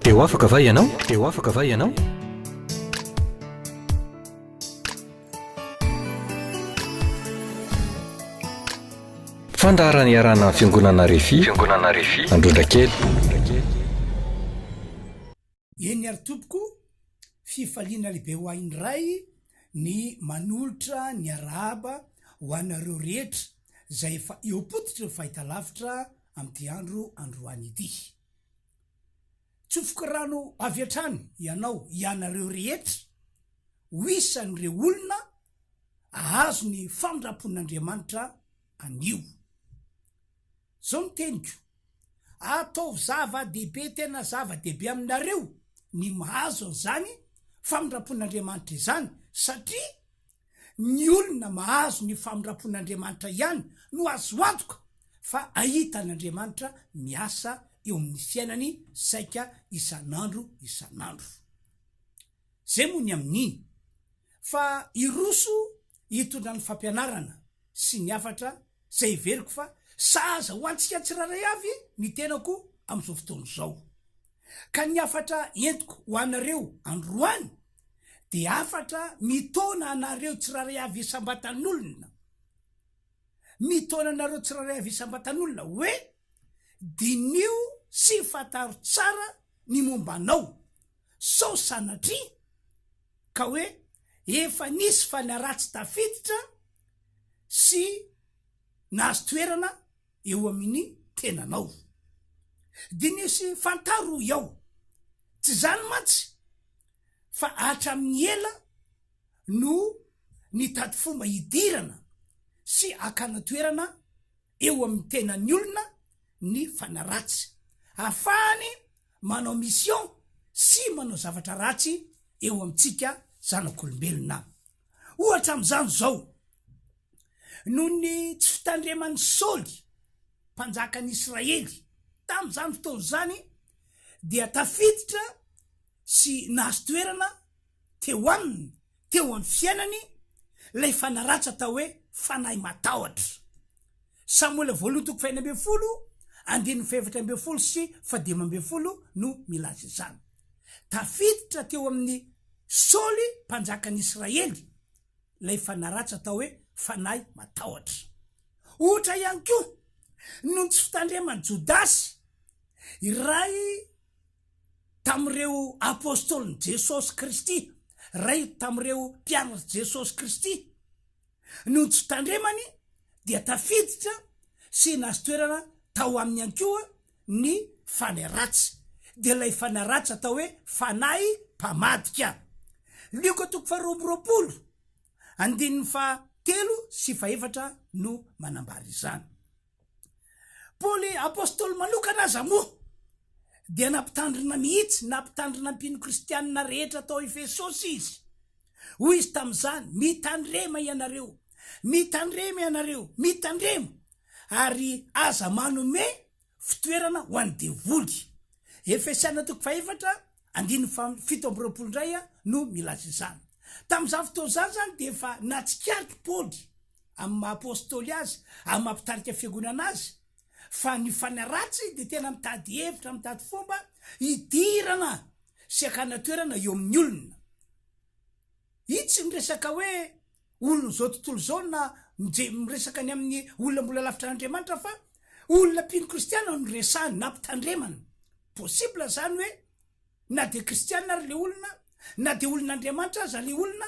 Teo afaka va ianao? Teo afaka va ianao? Fandaharany iarana fiangonana RHEFI Androndrakely. Eny ary tompoko fifaliana lehibe ho aindray ny manolotra ny arahaba ho anareo rehetra zay efa eopotitra fahita lavitra amty andro androany ity. Tsofoka rano avy atrany ianao ianareo rehetra ho isan'ireo olona ahazo ny famindrapon'Andriamanitra anio. Zao miteniko ataovy zava-dehibe tena zava-dehibe aminareo ny mahazo an'izany famindrapon'Andriamanitra izany satria ny olona mahazo ny famindrapon'Andriamanitra ihany no azo antoka fa ahitan'Andriamanitra miasa eo amin'ny fiainany saika isan'andro. Zay moa ny amin'iny fa iroso hitondra ny fampianarana sy ny afatra zay veriko fa saza ho antsika tsiraray avy ny tenako am'izao fotoana zao. Ka ny afatra entiko ho anareo androany de afatra mitona anareo tsiraray avy isambatan'olona. Mitona anareo tsiraray avy isambatan'olona hoe dinio sy fataro tsara ny mombanao sao sanatria ka hoe efa nisy fanaratsy tafiditra sy nahazo toerana eo amin'ny tenanao. Dinio sy fantaro iao tsy zany matsy fa hatramin'ny ela no nitady fomba hidirana sy akana toerana eo amin'ny tenan'ny olona ny fanaratsy ahafahany manao mission sy manao zavatra ratsy eo amintsika zanak'olombelona. Ohatra am'izany zao no ny tsy fitandreman'ny Saoly mpanjakan'Israely tam'izany fotoana zany dia tafiditra sy nahazo toerana teo aminy teo amin'ny fiainany lay fanaratsy atao hoe fanahy matahotra. Samuela voalohany toko 2:7 sy 15 no milaza izany. Tafiditra teo amin'ny Saoly mpanjakan'Israely lay fanaratsy atao hoe fanahy matahotra. Ohatra ihany koa no tsy fitandreman'ny Jodasy iray tam'ireo apôstôlin' Jesosy Kristy, ray tam'ireo mpianatry Jesosy Kristy, no tsy fitandremany dia tafiditra sy nahazo toerana tao amin'ny ihany koa ny fanaratsy. De lay fanaratsy atao hoe fanahy mpamadika. Lioko toko 2:3 sy 4 no manambara izany. Paoly apôstôly manokana aza moa dia nampitandrina mihitsy nampitandrina mpino kristianina rehetra tao Efesosy izy. Hoy izy tam'izany, mitandrema ianareo ary aza manome fitoerana ho an'ny devoly. Efesiana toko 4:7 no milaza izany. Tam'izany fotoana zany zany de efa natsikariky Paoly amin'ny maha-apôstôly azy amin'ny mampitarika fiangonana azy fa ny fanaratsy de tena mitady hevitra mitady fomba hidirana sy akana toerana eo amin'ny olona. Itsy miresaka hoe olona zao tontolo zao na miresaka ny amin'ny olona mbola lavitra n'Andriamanitra fa olona mpino kristiana no resahany na mpitandremana. Possible zany hoe na de kristiana ary le olona na de olon'Andriamanitra aza le olona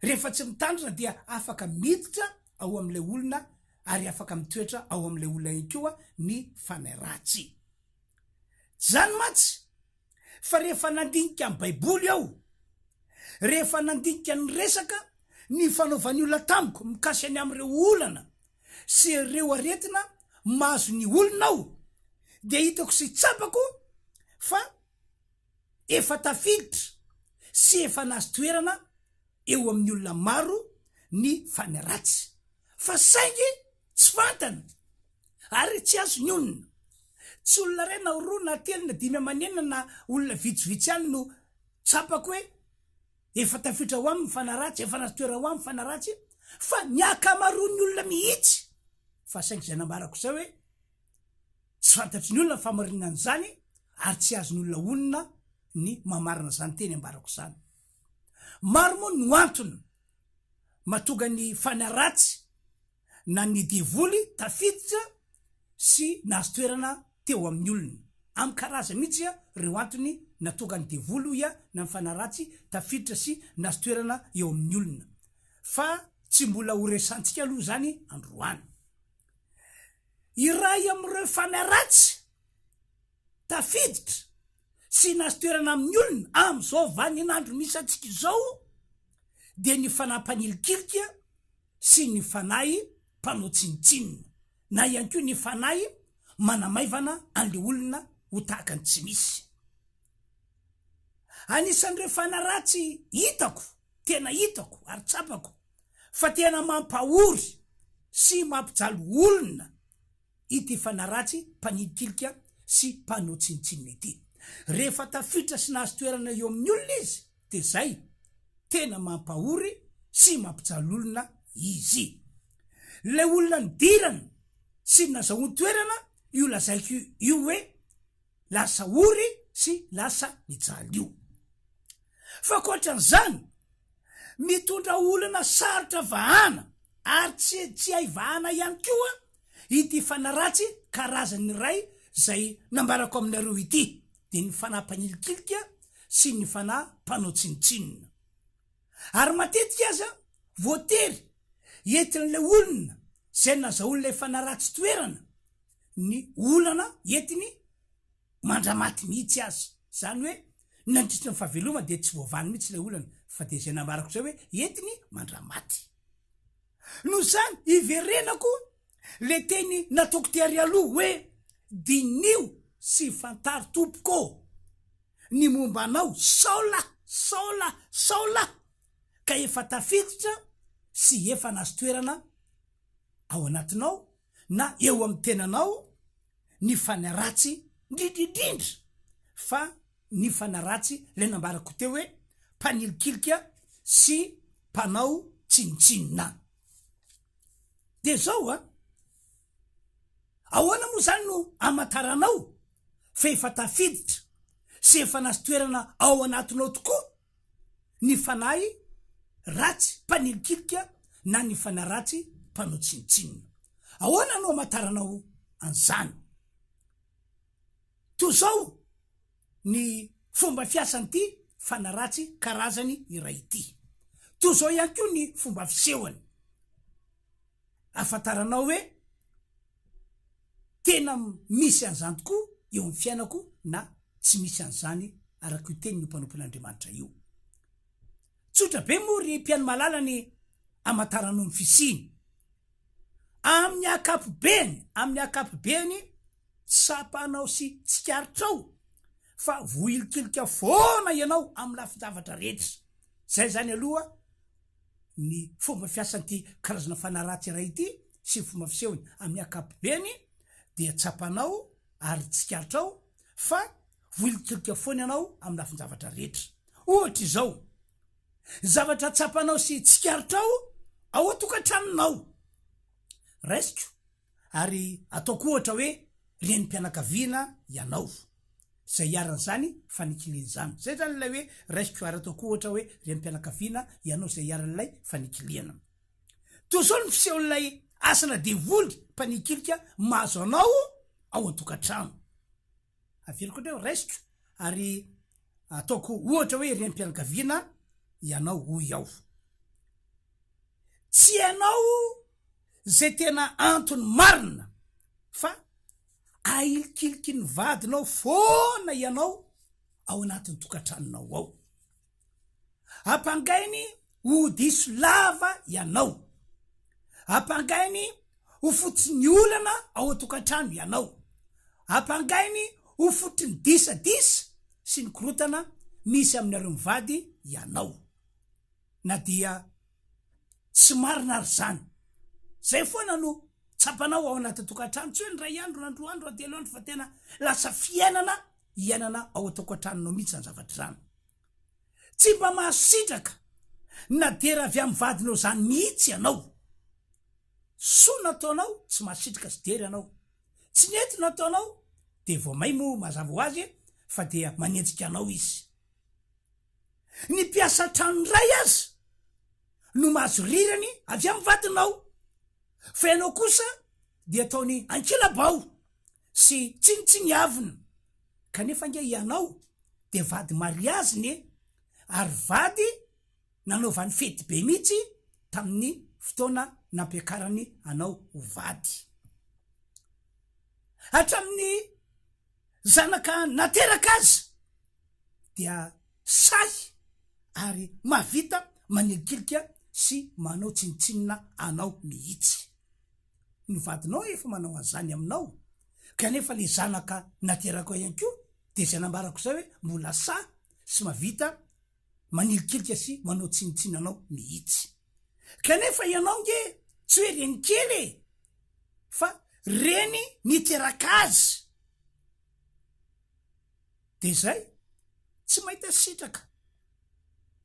rehefa tsy mitandrina dia afaka miditra ao am'le olona ary afaka mitoetra ao am'le olona iny koa ny fanaratsy. Zany matsy fa rehefa nandinika amin'ny Baiboly aho, rehefa nandinika ny resaka ny fanaovan'ny olona tamiko mikasy am'ireo olana sy ireo aretina mahazo ny olona aho, de hitako sy tsapako fa efa tafiditra sy efa nahazo toerana eo amin'ny olona maro ny fanaratsy. Fa saingy tsy fantana ary tsy azo ny olona. Tsy olona ray na roa na telo na 5 aman'enina na olona vitsivitsy ihany no tsapako hoe efa tafiditra ho amin'ny fanaratsy, efa nahazo toerana ho amin'ny fanaratsy, fa ny akamaroan'ny olona mihitsy. Fa saingy zay nambarako zay hoe tsy fantatry ny olona famarinan'izany ary tsy azon'olona onina ny mamarina zany teny ambarako zany. Maro moa no antony matonga ny fanaratsy na ny devoly tafiditra sy nahazo toerana teo amin'ny olona. Am karaza mihitsy reo antony natonga ny devoly na ny fanaratsy tafiditra sy nahazo toerana eo amin'ny olona. Fa tsy mbola horesantsika aloha zany androany. Iray am'ireo fanaratsy tafiditra sy nahazo toerana amin'ny olona am'izao vaninandro misy antsika izao de ny fanam-panilikilika sy ny fanahy mpanao tsinitsinina, na ihany koa ny fanahy manamaivana an'le olona ho tahaka ny tsy misy. Anisan'ireo fanaratsy hitako, tena hitako ary tsapako fa tena mampahory sy mampijaly olona ity fanaratsy mpanilikilika sy mpanao tsinitsinina ity. Rehefa tafiditra sy nahazo toerana eo amin'ny olona izy de zay tena mampahory sy mampijaly olona izy. Le olona nidirana sy nazahoany toerana io lazaiko io hoe lasa ory sy lasa nijaly io. Fa koatran'izany mitondra olona sarotra vahana ary tsy hay vahana ihany koa ity fanaratsy karazany ray zay nambarako aminareo ity, de ny fanam-panilikilika sy ny fanam-panao tsinitsinina. Ary matetika aza voatery entin'le olona zay nazahoan'le fanaratsy toerana ny olana entiny mandramaty mihitsy azy. Zany hoe nandritra ny fahaveloma de tsy voavany mihitsy le olana, fa de zay nambarako zay hoe entiny mandramaty. No zany iverenako le teny nataoko teary aloha hoe dinio sy fantary tompoko ny mombanao saola ka efa tafiditra sy efa nahazo toerana ao anatinao na eo amin'ny tenanao ny fanaratsy ndrindrindrindra, fa ny fanaratsy le nambarako teo hoe mpanilikilika sy mpanao tsinitsinina. De zao ahoana moa zany no amataranao fa efa tafiditra sy efa nahazo toerana ao anatinao tokoa ny fanahy ratsy mpanilikilika na ny fanaratsy mpanao tsinitsinina. Ahoana no amataranao an'izany? To zao ny fomba fiasan'ity fanaratsy karazany iray ity. To zao ihany koa ny fomba fisehony. Afantaranao hoe tena misy an'izany tokoa eo amin'ny fiainako na tsy misy an'izany araka io teny ny mpanompon'Andriamanitra io. Tsotra be moa ry mpiano malala ny amataranao ny fisiny. Amin'ny akapobeny tsapanao sy tsikaritrao fa voailikilika foana ianao amin'ny lafin-javatra rehetra. Zay zany aloha ny fomba fiasan'ity karazana fanaratsy iray ity sy fomba fisehony. Amin'ny akapobeny dia tsapanao ary tsikaritrao fa voailikilika foana ianao amin'ny lafin-javatra rehetra. Ohatra izao, zavatra tsapanao sy tsikaritrao ao atokantranonao raisiko ary ataoko ohatra hoe renim-pianakaviana ianao, zay iaran'izany fanikiliana zany. Zay zany ilay hoe raisiko ary ataoko ohatra hoe renim-pianakaviana ianao, zay iaran'ilay fanikiliana. To zao ny fisehoan'ilay asana devoly mpanikilika mahazo anao ao an-tokantrano. Averiko ndreo raisiko ary ataoko ohatra hoe renim-pianakaviana ianao hoy aho. Tsy ianao zay tena antony marina fa ailikiliky ny vadinao foana ianao ao anatin'ny tokantranonao ao. Ampangainy ho diso lava ianao, ampangainy ho fotsiny olana ao an-tokantrano ianao, ampangainy ho fotony disadisa sy ny korotana misy aminareo mivady ianao. Na dia tsy marina ary zany, zay foana no tsapanao ao anaty tokantrano. Tsy hoe ny ray andro, nandro andro, telo andro, fa tena lasa fiainana ao an-tokantranonao mihitsy ny zavatra zany. Tsy mba mahasitraka na dera avy amin'ny vadinao zany mihitsy ianao. Soa nataonao tsy mahasitraka sy dery ianao, tsy nety nataonao de vao may moa mazava ho azy fa dia manetsika anao izy. Ny mpiasa tranoray azy no mahazo rirany avy amin'ny vadinao, fa ianao kosa dia ataony ankilabao sy tsinitsiniavina, kanefa nge ianao de vady mariaziny ary vady nanaovany fety be mihitsy tamin'ny fotoana nampiakarany anao ho vady. Hatramin'ny zanaka nateraka azy dia say ary mavita manelikilika sy manao tsinitsinina anao mihitsy. Ny vadinao efa manao an'izany aminao, kanefa le zanaka nateraka ihany koa de zay nambarako zay hoe mbola sa sy mavita manelikilika sy manao tsinitsinina anao mihitsy. Kanefa ianao nge tsy hoe reny kely fa reny niteraka azy. De zay tsy mahita sitraka,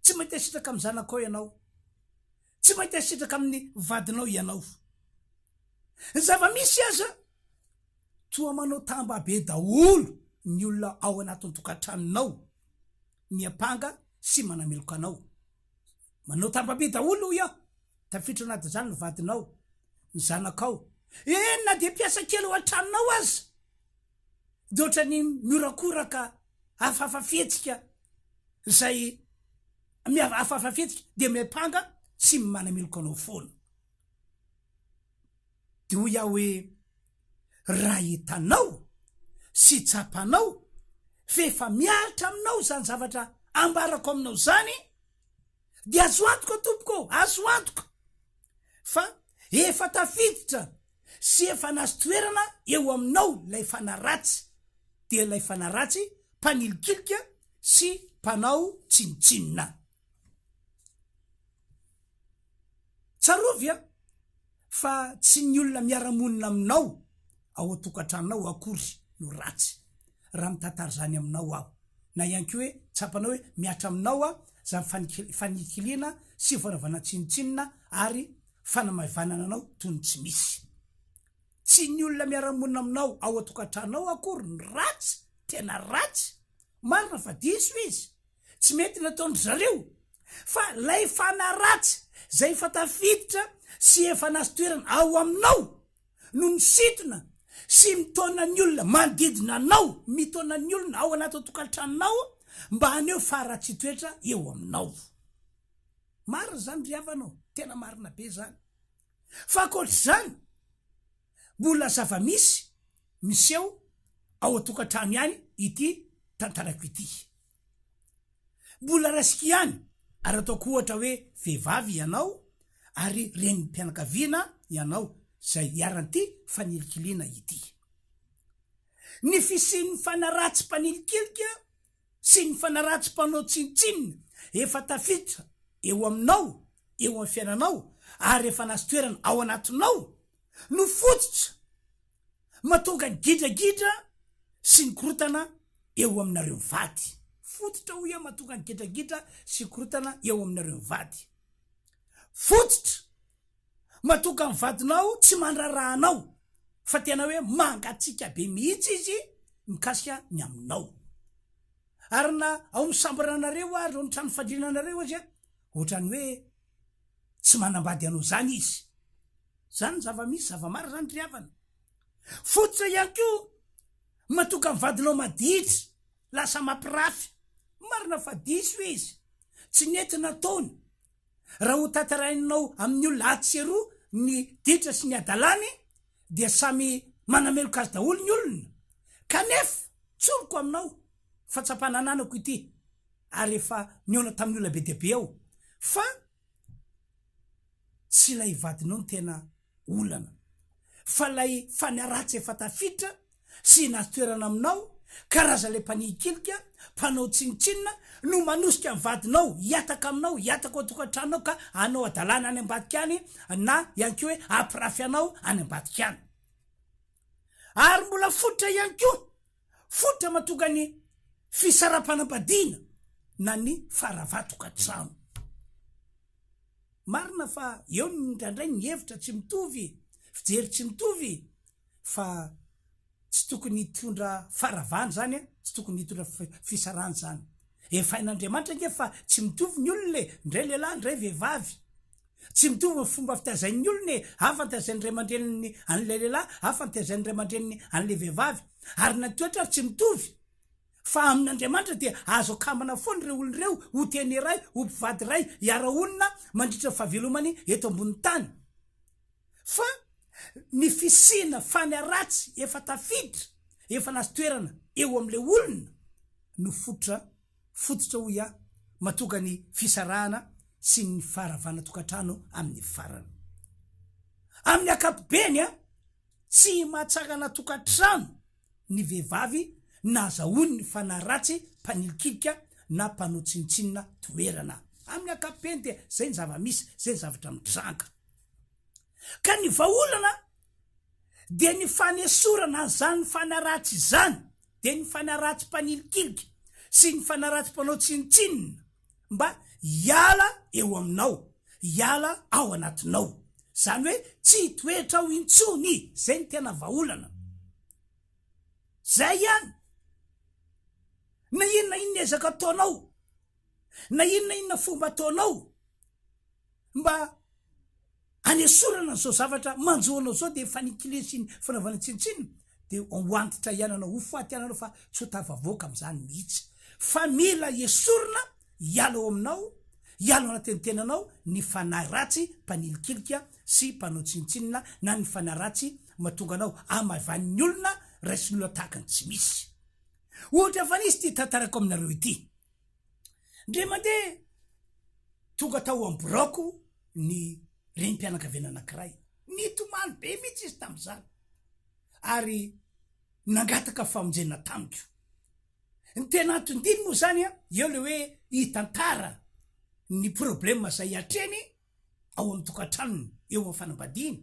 tsy mahita sitraka amin'ny zanakao ianao, tsy mahita sitraka amin'ny vadinao ianao. Ny zava-misy aza toa manao tamba be daholo ny olona ao anatin'ny tokantranonao, miapanga sy manameloka anao. Manao tamba be daholo ia, tafitra anaty zany ny vadinao, ny zanakao. Na de mpiasa kely ao an-tranonao aza, de ohatra ny miorakoraka hafahafa fihetsika zay hafahafa fihetsika de miapanga sy manameloka anao foana. De ho iaho hoe raha hitanao sy tsapanao fa efa miaritra aminao zany zavatra ambarako aminao zany, de azo antoka tompoko, azo antoka fa efa tafiditra sy efa nazo toerana eo aminao lay fanaratsy, de lay fanaratsy mpanilikilika sy mpanao tsinitsinina. Tsarovia fa tsy ny olona miaramonina aminao ao atokantranonao akory no ratsy raha mitantara zany aminao aho, na ihany koa hoe tsapanao hoe miatra aminao a zany fanikilina sy voaravana tsinitsinina ary fanamavanana anao tony tsy misy. Tsy ny olona miaramonina aminao ao atokantranonao akory no ratsy, tena ratsy, marina fa diso izy, tsy mety nataondry zareo, fa lay fanaratsy zay efa tafiditra sy efa nazo toerana ao aminao no misitona sy mitona ny olona manodidina anao, mitona ny olona ao anaty tokantranonao mba haneo faratsy toetra eo aminao. Marina zany ry havanao, tena marina be zany. Fa akoatra zany mbola zava-misy miseho ao atokantrano ihany ity tantarako ity. Mbola rasika ihany ary ataoko ohatra hoe vehivavy ianao ary reny mpianakaviana ianao zay iaran'ity fanilikilina ity. Ny fisian'ny fanaratsy mpanilikilika sy ny fanaratsy mpanao tsinitsinina efa tafiditra eo aminao, eo amin'ny fiainanao ary efa nazo toerana ao anatinao no fototra matonga ny gidragidra sy ny korotana eo aminareo mivady. Fototra ho ia matonga ny gidragidra sy korotana eo aminareo mivady. Fototra matonga ny vadinao tsy mandrarahanao fa tena hoe mangatsika be mihitsy izy mikasika ny aminao. Ary na ao misamboranareo ary ao trano fandrinanareo azy ohatrany hoe tsy manambady anao zany izy. Zany zava-misy, zava-maro zany ry havana. Fototra ihany koa matonga ny vadinao maditra lasa mampirafy, marina fa diso izy, tsy nentina taony. Raha ho tantarainao amin'ny olona atsieroa ny ditra sy ny adalany dia samy manameloka azy daholo ny olona, kanefa tsoroko aminao fa tsapanananako ity ary efa niona tamin'ny olona be deabe ao, fa tsy lay vadinao ny tena olana, fa lay fanaratsy efa tafiditra sy nazo toerana aminao, karaza le mpanilikilika, mpanao tsinitsinina no manosika ny vadinao hiataka aminao, hiataka ao tokantranonao ka anao adalana any ambadika any na ihany koa hoe ampirafy anao any ambadika any. Ary mbola fototra ihany koa, fototra matonga ny fisarapanambadiana na ny faravatokantrano. Marina fa eo ny indraindray ny hevitra tsy mitovy, fijery tsy mitovy, fa tsy tokony hitondra faravany zany a tsy tokony hitondra fisarany zany efain'Andriamanitra nge fa tsy mitovy ny olona ndray lehilahy ndray vehivavy tsy mitovy fomba fitazain'ny olona afantazain'ny ray aman-dreniny an'ilay lehilahy afantazain'ny ray aman-dreniny an'ilay vehivavy ary na toetra tsy mitovy fa amin'Andriamanitra dia azo kamana foana ireo olona ireo ho teny iray ho mpivady ray hiara-onina mandritra fahavelomany eto ambony tany fa ny fisina fanaratsy efa tafiditra efa nazy toerana eo am'le olona no fototra ho ia matonga ny fisarahana sy ny faharavana tokantrano amin'ny farany amin'ny akapobeny a tsy mahatsarana tokantrano ny vehivavy nazahoany ny fanaratsy mpanilikilika na mpanotsinitsinina toerana amin'ny akapobeny dia zay ny zava-misy zay ny zavatra mitranka ka ny vaolana dia ny fanesorana zany fanaratsy zany dia ny fanaratsy mpanilikilika sy ny fanaratsy mpanotsinitsinina mba hiala eo aminao hiala ao anatinao zany hoe tsy hitoetra ho intsony zay ny tena vaolana zay ihany na inona ezaka ataonao na inona fomba ataonao mba anesorana zao zavatra manjoanao zao de fanikilesiny fanaovana tsinitsinina de hoantitra iananao ho faty iananao fa tsy ho tavavoaka am'izany mihitsy fa mila esorina hiala ao aminao hiala anatin'ny tenanao ny fanaratsy mpanilikilika sy mpanao tsinitsinina na ny fanaratsy mahatonga anao amavan'ny olona raisy olona tahakany tsy misy ohatra fa nisy ty tantarako aminareo ity ndre mandeha tonga tao amborako ny renim-pianakaviana anankiray nitomany be mihitsy izy tam'izany ary nangataka famonjena tamiko ny tena atondiny moa zany a eo le hoe hitantara ny problema zay atreny ao amin'ny tokantranony eo amin'ny fanambadiny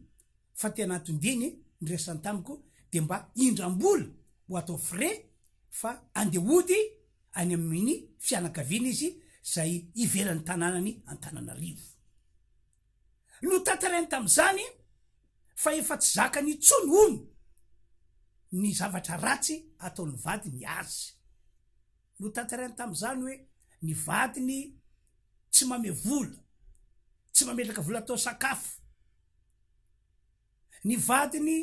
fa tena atondiny nyresany tamiko de mba indram-bola ho atao frais fa andehody any amin'ny fianakaviana izy zay ivelan'ny tanànany Antananarivo no tantarainy tam'izany fa efa tsy zakany itsony ono ny zavatra ratsy ataon'ny vadiny azy no tantarainy tam'izany hoe ny vadiny tsy mame vola tsy mametraka vola atao sakafo ny vadiny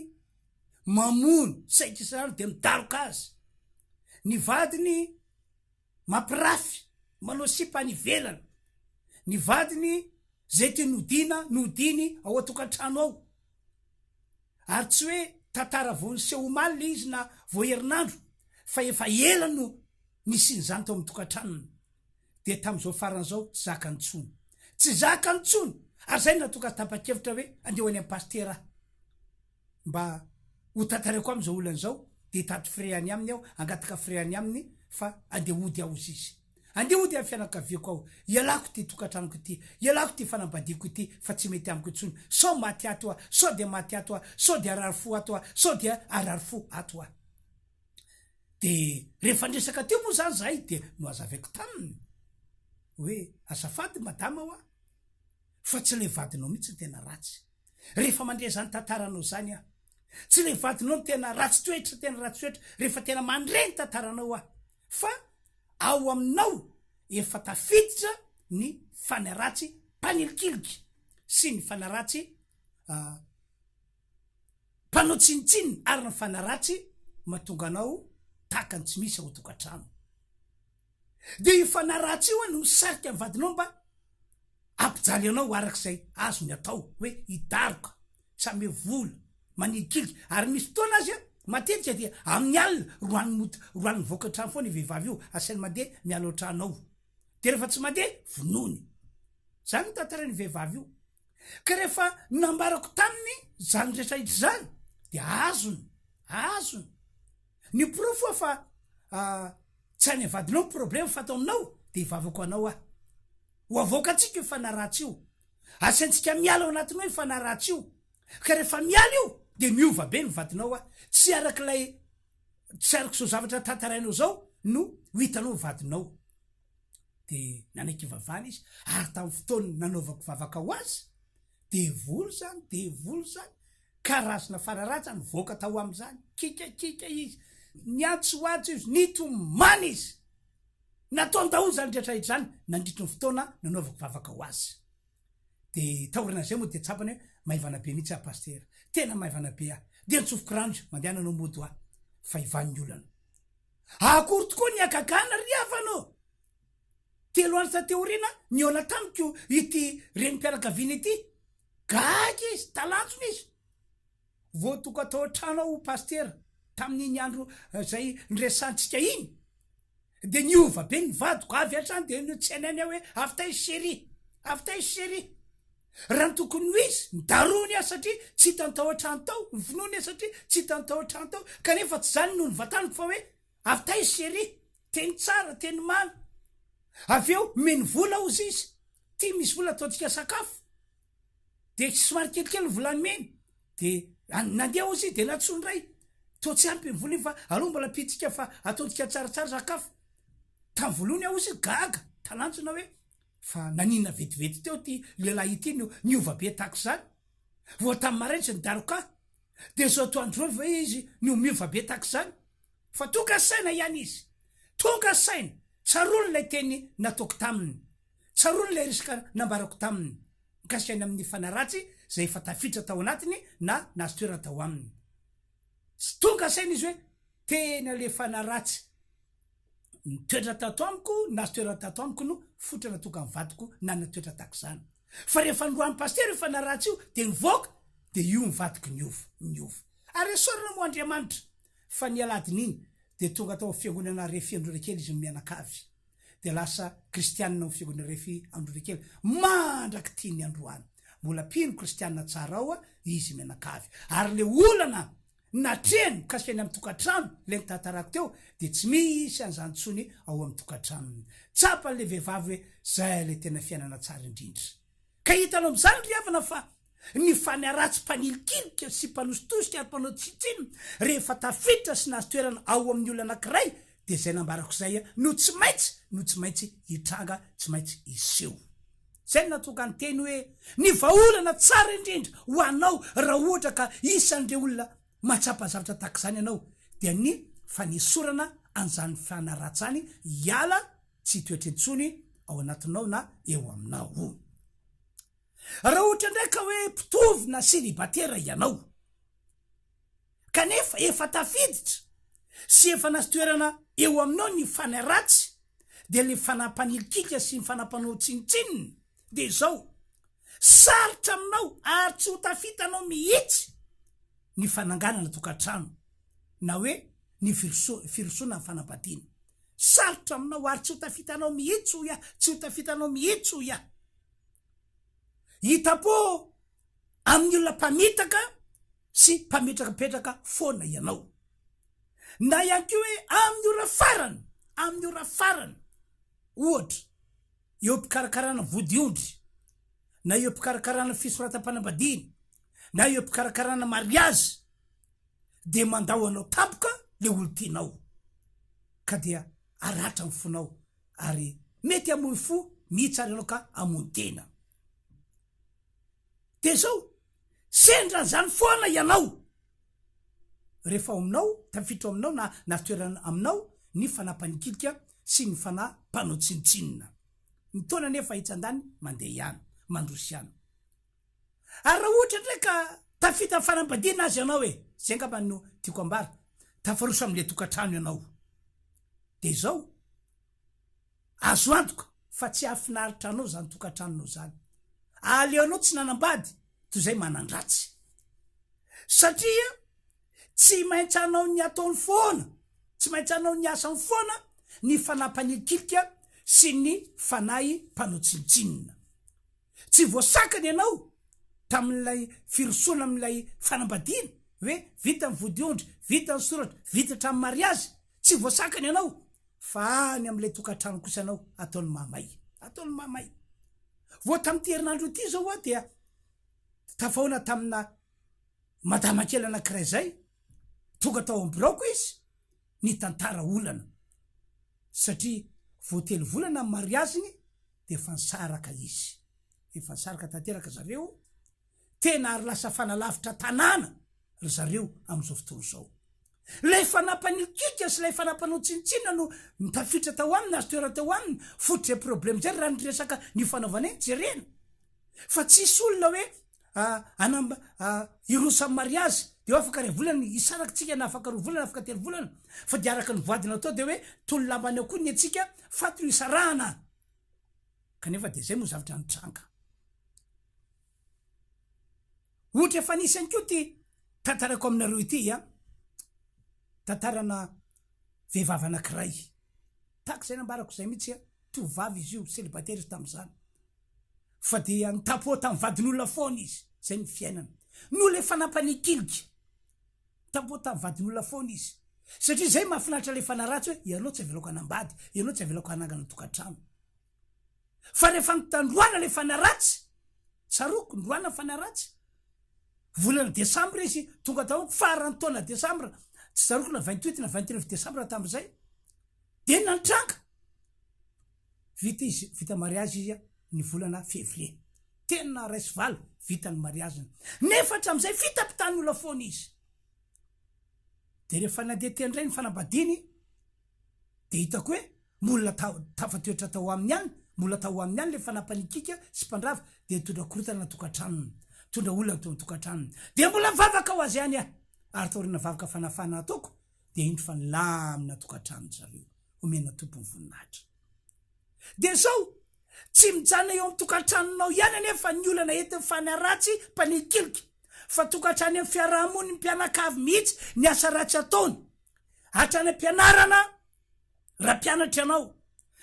mamono saikisarano de midaroka azy ny vadiny mampirafy manao sipa ny velana ny vadiny zay ty nodiny ao atokantrano ao ary tsy hoe tantara vo ny sehomaly le izy na vo herinandro fa efa ela no nisin'izany tao amin'ny tokantranony de tam'izao faran'izao tsy zakany tsony ary zay natoka tapa-kevitra hoe andeho any am-pastera mba ho tantareko am'izao olana zao de tato freany aminy aho angataka freany aminy fa andehody ao izy andehody amin'ny fianakaviako ao ialako ty tokantranoko ity ialako ty fanambadiko ity fa tsy mety amiko itsony sao maty ato a sao de maty ato a sao de ararifo ato a sao de ararifo ato a de rehefa ndresaka teo moa zany zay de no azaveko taminy hoe azafady madama ao a fa tsy le vadinao mihitsy ny tena ratsy rehefa mandre zany tantaranao zany a tsy le vadinao ny tena ratsy toetra rehefa tena mandreny tantaranao a fa ao aminao efa tafiditra ny fanaratsy mpanilikiliky sy ny fanaratsy mpanao tsinitsininy ary ny fanaratsy mahatonga anao takany tsy misy ao tokantrano de io fanaratsy io a no misarika amin'ny vadinao mba ampijaly anao arak'izay azony atao hoe hidaroka tsy ame vola manilikiliky ary misy fotoana azy a matetika dia amin'ny alina roany voaka trano foa ny vehivavy io asainy mandeha miala ao trano ao de rehefa tsy mandeha vonony zany no tantarany vehivavy io ka rehefa nambarako taminy zany rehetraitra zany de azony ny profo fa tsy any avadinao problema fatao aminao de hivavako anao a ho avoaka atsika io fanaratsy io asaintsika miala ao anatinao io fanaratsy io ka rehefa miala io de miova be mivadinao a tsy arak'ilay tsy arak' zao zavatra tantarainao zao no ho hitanao vadinao de nanaiky ivavana izy ary tamin'ny fotoany nanaovako vavaka ho azy de volo zany karazana fararatsy ny voaka tao am'izany kikakika izy ny antsoatsy izy nitomany izy nataon-daholo zany rehetra zany nandritry ny fotoana nanaovako vavaka ho azy de taorina zay moa de tsapany hoe maivana be mihitsy apastera tena maivana be de nitsofoko rano mandeha nanao mody ho fa ivan'ny olana akory tokoa ny agagana riavanao telo andro ta teorina ny ona tamiko ity renim-pianakaviana ity gaky izy talanjona izy voatoko atao trano ao pastera tamin'iny andro zay nresantsika iny de niova be ny vadiko avy atrany de no tsy anany hoe afta izy chéri raha ny tokony ho izy midarony azy satria tsy hitantao an-trano tao ny finoany azy satria tsy hitantao an-trano tao kanefa tsy zany no ny vataniko fa hoe afta izy chéri teny tsara teny mana avy eo meny vola ozy izy ty misy vola ataontsika sakafo de somary kelikely volany meny de nandeha ozy de natsony ray to tsy ampy ny vola iny fa aloha mbola pitsika fa ataontsika tsaratsara sakafo tamy volony aho izy gaga talanjona hoe fa nanina vetivety teo ty lehilahy ity niova be tako zany vo tamy maraitsy ny daroka de zao toandro va izy no miova be tako zany fa tonga saina ihany izy tonga saina tsarony lay teny nataoko taminy tsarony lay risaka nambarako taminy mikasikainy amin'ny fanaratsy zay efa tafitra tao anatiny na nazotoera tao aminy tonga saina izy hoe tena le fanaratsy nitoetra tato amiko nazotoera tato amiko no fotrana tonga mivadiko na natoetra tako zany fa rehefa nroan'ny pastera fanaratsy io de nivoaka de io mivadiko niova ary sorana moa Andriamanitra fa ny aladin'iny de tonga tao fiangonana RHEFI Androndrakely izy mianakavy de lasa kristianina fiangonana RHEFI Androndrakely mandraky tiany androany mbola pino kristianina tsara ao izy mianakavy ary le olana natreny kasikany amy tokatrano le nitatarako teo de tsy misy an'izany tsony ao amy tokatranony tsapa le vehivavy hoe zay le tena fiainana tsara indrindra ka hitanao am'izany riavana fa ny fanaratsy mpanilikilika sy mpanositosika ary mpanao tsitsiny rehefa tafitra sy nazo toerana ao amin'ny olo anankiray de zay nambarako zay no tsy maintsy hitranga tsy maintsy iseho zay natoka ny teny hoe ny vaolana tsara indrindra ho anao raha ohatra ka isan'ireo olona matsapa zavatra tak zany ianao de ny fanisorana an'izany fanaratsany hiala tsy toetrentsony ao anatinao na eo aminao raha ohatra ndraika hoe mpitovy na silibatera ianao kanefa efa tafiditra sy efa nazotoerana eo aminao ny fanaratsy de le fanapanilikika sy ny fanampanao tsinitsininy de zao sarotra aminao ary tsy ho tafitanao mihitsy ny fananganana tokatrano na hoe ny firosona ny fanambadiana sarotra aminao ary tsy ho tafitanao mihitsy ho tsy ho tafitanao mihitsy ho hitapo amin'ny olona mpamitaka sy mpametrakapetraka foana ianao na ihany ko hoe amin'ny ora farany ohatra eo mpikarakarana vodiondry na eo mpikarakarana fisoratam-panambadiana na eo mpikarakarana mariazy de mandao anao tampoka le olo tianao ka dia aratra ny fonao ary mety amony fo mihitsy ary anao ka amony tena de zao sendra zany foana ianao rehefa ao aminao tafitra ao aminao na natoerana aminao ny fanapanikilika sy ny fanampanao tsinitsinina ny tona nefa hitsan-dany mandeha ihany mandrosy ihany ary raha ohatra ndraika tafita ny fanambadiana azy ianao hoe zay ngamba no tiako ambara tafaroso am'le tokatrano ianao de zao azo antoka fa tsy afinaritra anao zany tokatranonao zany aleonao tsy nanambady toy zay manandratsy satria tsy maintsy anao ny ataony foana tsy maintsy anao ny asany foana ny fanapanilikilika sy ny fanahy mpanao tsinitsinina tsy voasakany ianao tamin'ilay firosona am'ilay fanambadiana hoe vita ny vodiondry vita ny soratra vita hatramy mariazy tsy voasakany ianao fa any am'ilay tokatrano kosa anao ataony mamay vo tamy ty herinandro ity zao a dia tafahoana tamina madama kely anankiray zay tonga tao ambroko izy ny tantara olana satria voatelo volana mariaziny de efa nisaraka izy efa nisaraka tanteraka zareo tena ary lasa fanalavitra tanàna ry zareo am'izao fotoana zao. Lay fanampanikika sy lay fanampanao tsinitsina no mitafitra tao aminy azy toera tao aminy fototra problema zay raha niresaka ny fanaovana eny jerena fa tsisy olona hoe anamba irosa amin'ny mariazy de afaka ray volana isaraky tsika na afaka 2 volana afaka 3 volana fa de araka ny voadina atao de hoe tolo lambany ao koa ny atsika fato isarahana kanefa de zay moa zavatra nitranga. Ohatra efa nisy any koa ty tantarako aminareo ity tantarana vehivavy anankiray taky zay nambarako zay mihitsy tovavy izy io célibataire izy tam'izany fa de nitapo tamy vadin'olona foana izy zay ny fiainana no le fanampanikiliky tapo tamy vadin'olona foana izy satria zay mahafinaritra le fanaratsy hoe ianao tsy avelako anambady ianao tsy avelako anangana tokantrano fa rehefa nitandroana le fanaratsy saroko ndroana fanaratsy volana desambra izy tonga tao farany taona desambra tsy saroko na 28 na 29 desambra tam'izay de nantranga vita izy vita mariage izy ny volana février tena raisy valo vita ny mariage nefa hatram'izay fitapitany olona foana izy de rehefa nadety andray ny fanambadiny de hitako hoe molona tafatoetra tao amin'ny any molona tao amin'ny any le fanampanikika sy mpandrava de tondra korotana na tokantranony tondra olona to tokantranony de mbola vavaka ho azy any ary taorina vavaka fanafahana ataoko de indro fa lamina tokantrano zareo omena tompony voninahitra de zao tsy mijana eo amin'ny tokantranonao ihany anefa ny olana entin'ny fanaratsy mpanikiliky fa tokantrano amin'ny fiarahamony ny mpianakavy mihitsy ny asa ratsy ataony hatrany ampianarana raha mpianatra ianao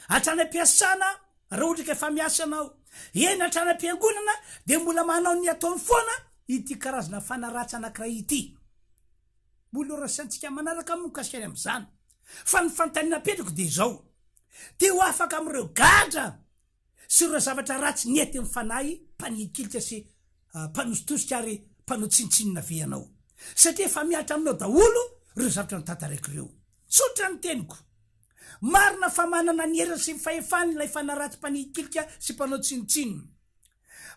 hatrany ampiasana raha ohatra ka efa miasa anao eny hatrany ampiangonana de mbola manao ny ataony foana ity karazana fanaratsy anankiray ity mbola orasantsika manaraka mokasikany am'izany fa ny fantanina petrako de zao te ho afaka am'ireo gadra sy ireo zavatra ratsy nety mifanahy mpanikilika sy mpanositosika ary mpanao tsinitsinina ve anao satria efa miatra aminao daholo ireo zavatra notantaraiko ireo sotra ny teniko marina fa manana ny hera sy fahefany lay fanaratsy mpanikilika sy mpanao tsinitsinina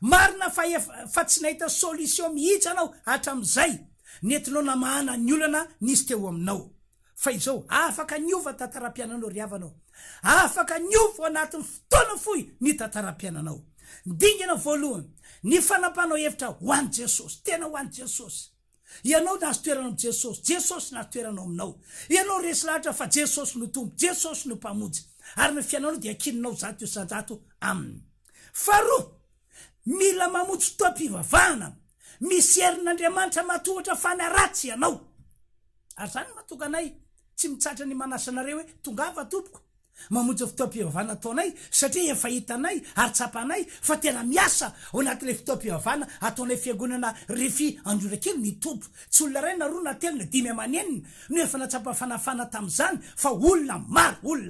marina fa tsy nahita solution mihitsy anao hatram'izay netinao namahana ny olana nisy teo aminao fa izao afaka niova tantaram-piananao ry havanao afaka niova anatin'ny fotoana foy ny tantaram-piananao dingina voalohany ny fanampanao hevitra ho any Jesosy tena ho any Jesosy ianao nazo toerana am Jesosy Jesosy nazo toerana aminao ianao resy lahatra fa Jesosy no tompo Jesosy no mpamonjy ary ny fiananao dia kininao zato isanjato aminy faharoa mila mamonjy fotoam-pivavahana misy herin'Andriamanitra matohatra fanaratsy ianao ary zany matoka anay tsy mitsatra ny manasanareo hoe tongava tompoko mamonjy fotoam-pivavahana ataonay satria efa hitanay ary tsapanay fa tena miasa ao anatin'le fotoam-pivavahana ataonay fiangonana RHEFI Androndrakely ny tompo tsy olona ray na roa na telo na 5 amanenina no efa natsapa fanafana tam'izany fa olona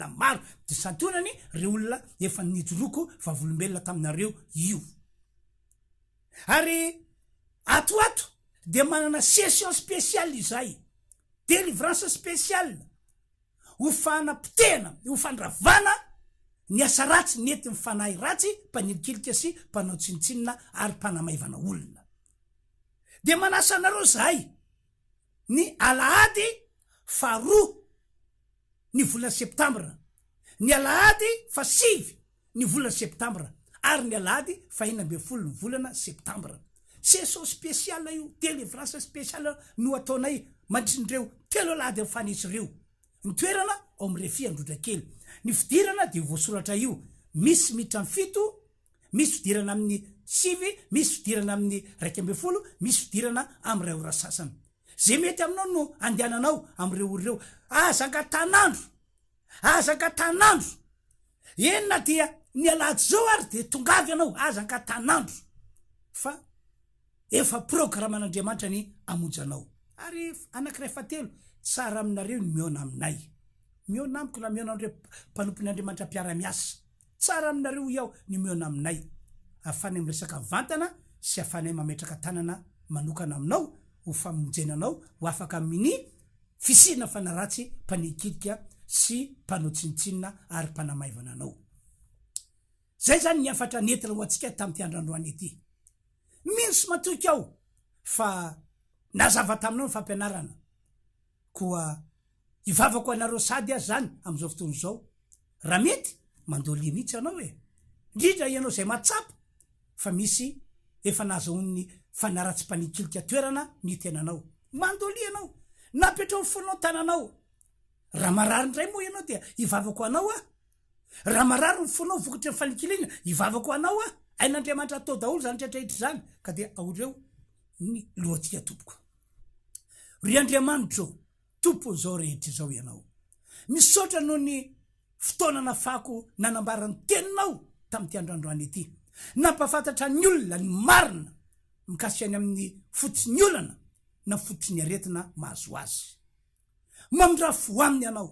maro de santonany re olona efa nijoroko vavolombelona taminareo io ary atoato de manana session spéciale izay délivrance spéciale ho fanapitena ho fandravana ny asa ratsy nety mifanahy ratsy mpanikilika sy mpanao tsinitsinina ary mpanamaivana olona de manasa anareo zahay ny Alahady 2 ny volana septambra ny Alahady 5 ny volana septambra ary ny Alahady 9 ny volana septambra session spéciale io délivrance spéciale no ataonay mandrindreo telo Alahady mifanisy ireo ny toerana ao amin'ny RHEFI Androndrakely ny fidirana de voasoratra io misy miditra amin'ny 7 misy fidirana amin'ny 5 misy fidirana amin'ny 12 misy fidirana amin'ny 2 ora sasany zay mety aminao no andehananao amin'ireo orreo azaka tanandro enina dia ny Alahady zao ary de tongavy anao azaka tanandro fa efa programan'Andriamanitra ny amonjy anao ary anankiray fatelo tsara aminareo ny miona aminay miona amiko na miona amire mpanompon'Andriamanitra mpiara-miasa tsara aminareo iaho ny miona aminay afany amresaka vantana sy afanay mametraka tanana manokana aminao ho famonjenanao ho afaka amin'ny fisina fanaratsy mpanikilika sy mpanao tsinitsinina ary mpanamaivana anao zay zany ny afatra nentina ho antsika tamin'ity androandroany ity minsy matoky ao fa nazava taminao ny fampianarana koa ivavako anareo sady azy zany am'izao fotoany zao raha mety mandolia mihitsy anao indrindra ianao zay matsapa fa misy efa nazahoany fanaratsy-panikilika toerana ny tenanao mandolia anao napetrao fonao tananao raha marary ndray moa ianao dia ivavako anao raha marary ny fonao vokatry ny fanikilina ivavako anao ain'Andriamanitra atao daholo zany tratrahitra zany ka dia aoreo ny lohatsika tompoko ry Andriamanitra tompo zao rehetra zao ianao misaotra noho ny fotoanana fako nanambarany teninao tamin'ity androandroany ity nampafantatra ny olona ny marina mikasiany amin'ny fototsy ny olana na fototsy ny aretina mahazo azy mamindra fo aminy ianao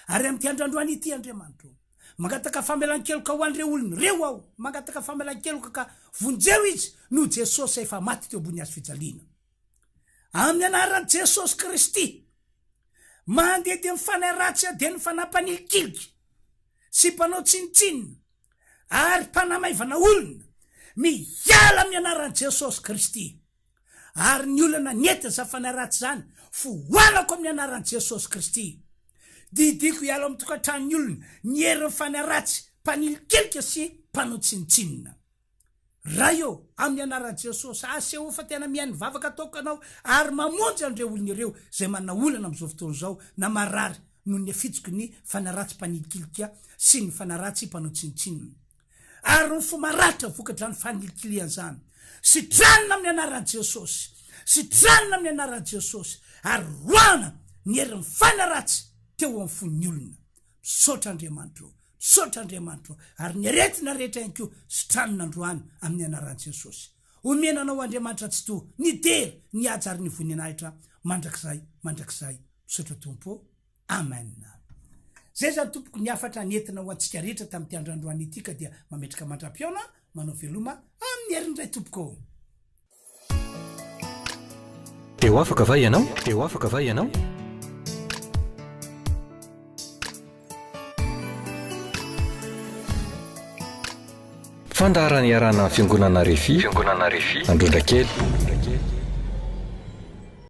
ary am'ty androandroany ity Andriamanitra mangataka famelan-keloka ho an'ireo olony reo aho mangataka famelan-keloka ka vonjeo izy no Jesosy efa maty teo ambony azy fijaliana amin'ny anaran'i Jesosy Kristy mandeha de mifanahy ratsy de ny fanapanilikiliky sy mpanao tsinitsinina ary mpanamaivana olona miala amin'ny anaran'i Jesosy Kristy ary ny olana nety za fanahy ratsy zany foanako amin'ny anaran'i Jesosy Kristy didiko iala amin'ny tokantrano ny olona ny herin'ny fanahy ratsy mpanilikilika sy mpanao tsinitsinina raha eo amin'ny anaran'i Jesosy aseho fa tena mihainy vavaka ataoko anao ary mamonjy an'ireo olona ireo zay manana olana am'izao fotoana zao na marary noho ny afitsiko ny fanahy ratsy mpanilikilika sy ny fanahy ratsy mpanao tsinitsinina ary ny fomaratra vokatra ny fanikiliana zany sitranina amin'ny anaran'i Jesosy sitranina amin'ny anaran'i Jesosy ary roana ny herin'ny fanahy ratsy teo amin'ny fon'ny olona misaotra Andriamanitra ary ny aretina rehetra ihany koa sitranina androany amin'ny anaran'i Jesosy omenanao Andriamanitra tsy to ny dery ny aja ary ny voninahitra mandrakizay misaotra tompo amen zay zany tompoko ny afatra nentina ho antsika rehetra tamin'ity androandroany ity ka dia mametraka mandra-piona manao veloma amin'ny herindray tompoko teo afaka va ianao fandaharany iarana fiangonana RHEFI Androndrakely